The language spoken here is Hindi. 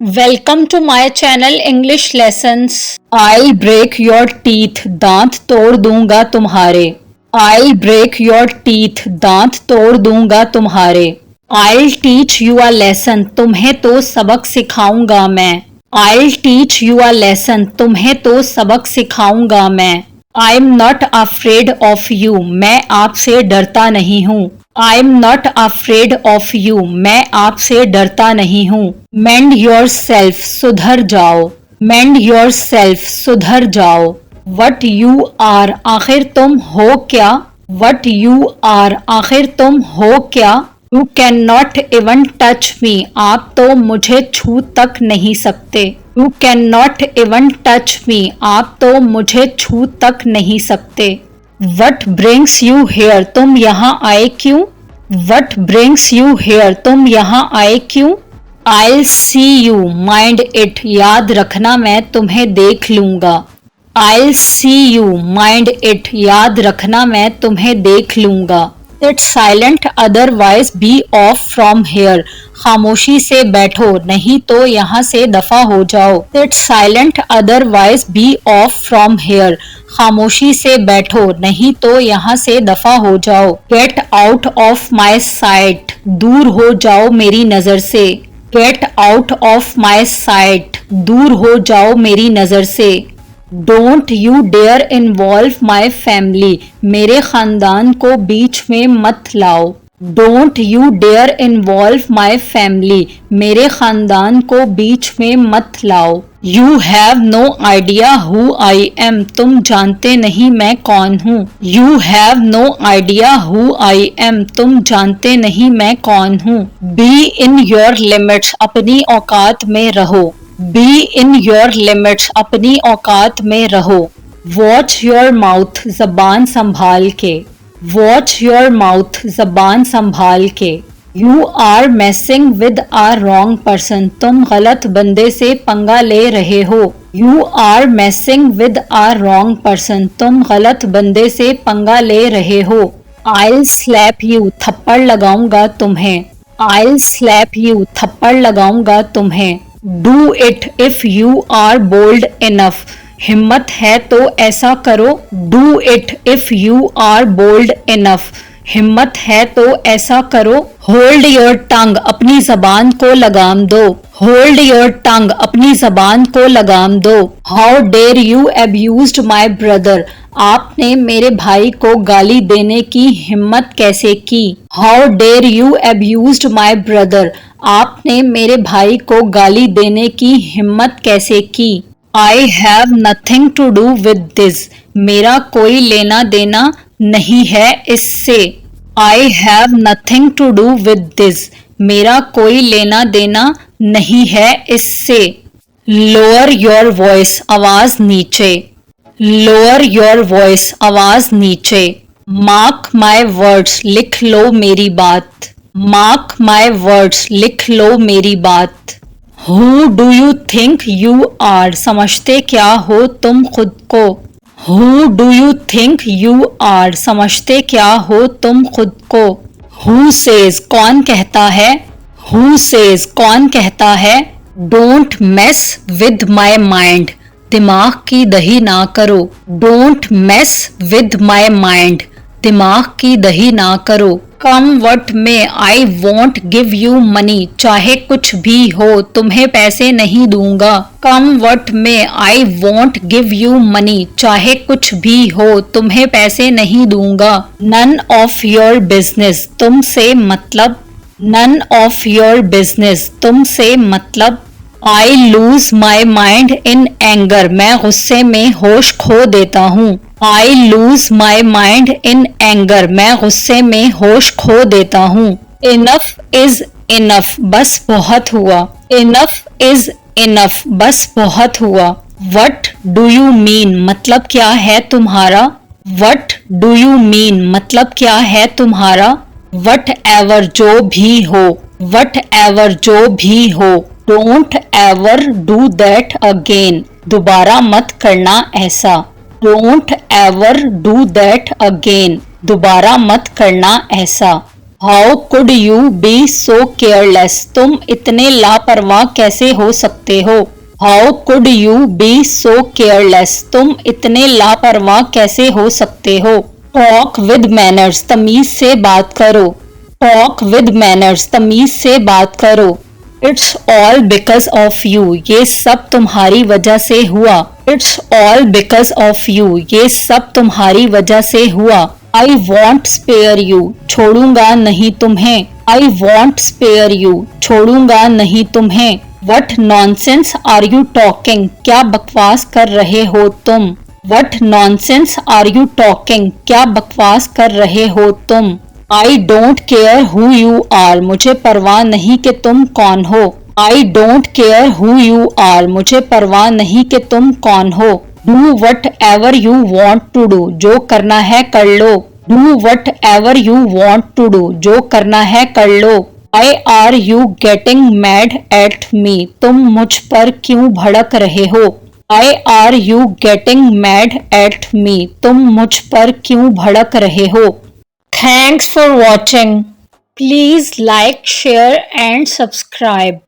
Welcome to my channel English lessons. I break your teeth, दांत तोड़ दूंगा तुम्हारे। आई ब्रेक योर टीथ, दांत तोड़ दूंगा तुम्हारे। I teach you a lesson, तुम्हें तो सबक सिखाऊंगा मैं। I teach you a lesson, तुम्हें तो सबक सिखाऊंगा मैं। I am not afraid of you, मैं आपसे डरता नहीं हूँ। I am not afraid of you, मैं आपसे डरता नहीं हूँ। मेंड योर सेल्फ, सुधर जाओ। मेंड योर सेल्फ, सुधर जाओ। वट यू आर, आखिर तुम हो क्या। वट यू आर, आखिर तुम हो क्या। You can not even touch me, आप तो मुझे छू तक नहीं सकते। You can not even touch me, आप तो मुझे छू तक नहीं सकते। वट ब्रिंग्स यू हेयर, तुम यहाँ आए क्यों। वट ब्रिंग्स यू हेयर, तुम यहाँ आए क्यों। आई सी यू, माइंड इट, याद रखना मैं तुम्हें देख लूंगा। आई सी यू, माइंड इट, याद रखना मैं तुम्हें देख लूंगा। Sit silent, otherwise be off from here. खामोशी से बैठो, नहीं तो यहाँ से दफा हो जाओ। Sit silent, otherwise be off from here. खामोशी से बैठो, नहीं तो यहाँ से दफा हो जाओ। Get out of my sight. दूर हो जाओ मेरी नजर से। Get out of my sight. दूर हो जाओ मेरी नजर से। Don't you dare involve my family, मेरे खानदान को बीच में मत लाओ। Don't you dare involve my family, मेरे खानदान को बीच में मत लाओ। You have no idea who I am, तुम जानते नहीं मैं कौन हूँ। You have no idea who I am, तुम जानते नहीं मैं कौन हूँ। बी इन योर लिमिट्स, अपनी औकात में रहो। बी इन योर लिमिट्स, अपनी औकात में रहो। वॉच योर माउथ, जबान संभाल के। वॉच योर माउथ, जबान संभाल के। You are messing with a wrong person, तुम गलत बंदे से पंगा ले रहे हो। You are messing with a wrong person, तुम गलत बंदे से पंगा ले रहे हो। आई स्लैप यू, थप्पड़ लगाऊंगा तुम्हें। आई स्लैप यू, थप्पड़ लगाऊंगा तुम्हें। Do it if you are bold enough, हिम्मत है तो ऐसा करो। Do it if you are bold enough, हिम्मत है तो ऐसा करो। होल्ड योर टंग, अपनी जबान को लगाम दो। होल्ड योर टंग, अपनी जबान को लगाम दो। How dare you abused my brother, आपने मेरे भाई को गाली देने की हिम्मत कैसे की। How dare you abused my brother, आपने मेरे भाई को गाली देने की हिम्मत कैसे की। I have nothing to do with this, मेरा कोई लेना देना नहीं है इससे। I have nothing to do with this, मेरा कोई लेना देना नहीं है इससे। लोअर योर वॉइस, आवाज नीचे। लोअर योर वॉइस, आवाज नीचे। मार्क माई वर्ड्स, लिख लो मेरी बात। मार्क माई वर्ड्स, लिख लो मेरी बात। Who do you think you are, समझते क्या हो तुम खुद को। Who do you think you are, समझते क्या हो तुम खुद को। हु सेज, कौन कहता है। हु सेज, कौन कहता है। Don't mess with my mind, दिमाग की दही ना करो। Don't mess with my mind, दिमाग की दही ना करो। Come what may, I want give you money, चाहे कुछ भी हो तुम्हें पैसे नहीं दूंगा। Come what may, I want give you money, चाहे कुछ भी हो तुम्हें पैसे नहीं दूंगा। नन ऑफ योर बिजनेस, तुमसे मतलब। नन ऑफ योर बिजनेस, तुमसे मतलब। I lose my mind in anger, मैं गुस्से में होश खो देता हूँ। I lose my mind in anger, मैं गुस्से में होश खो देता हूँ। इनफ इज इनफ, बस बहुत हुआ। इनफ इज इनफ, बस बहुत हुआ। वट डू यू मीन, मतलब क्या है तुम्हारा। वट डू यू मीन, मतलब क्या है तुम्हारा। वट एवर, जो भी हो। वट एवर, जो भी हो। Don't ever do that again, दोबारा मत करना ऐसा। Don't ever do that again, दोबारा मत करना ऐसा। How could you be so careless, तुम इतने लापरवाह कैसे हो सकते हो। How could you be so careless, तुम इतने लापरवाह कैसे हो सकते हो। टॉक विद मैनर्स, तमीज से बात करो। टॉक विद मैनर्स, तमीज से बात करो। It's all because of you, ये सब तुम्हारी वजह से हुआ। It's all because of you, ये सब तुम्हारी वजह से हुआ। आई वॉन्ट स्पेयर यू, छोड़ूंगा नहीं तुम्हें। आई वॉन्ट स्पेयर यू, छोड़ूंगा नहीं तुम्हें। What nonsense are you talking, क्या बकवास कर रहे हो तुम। What nonsense are you talking, क्या बकवास कर रहे हो तुम। I don't care who you are, मुझे परवाह नहीं कि तुम कौन हो। I don't care who you are, मुझे परवाह नहीं कि तुम कौन हो। Do whatever you want to do, जो करना है कर लो। Do whatever you want to do, जो करना है कर लो। Why are you getting mad at me, तुम मुझ पर क्यों भड़क रहे हो। Why are you getting mad at me, तुम मुझ पर क्यों भड़क रहे हो। Thanks for watching. Please like, share and subscribe.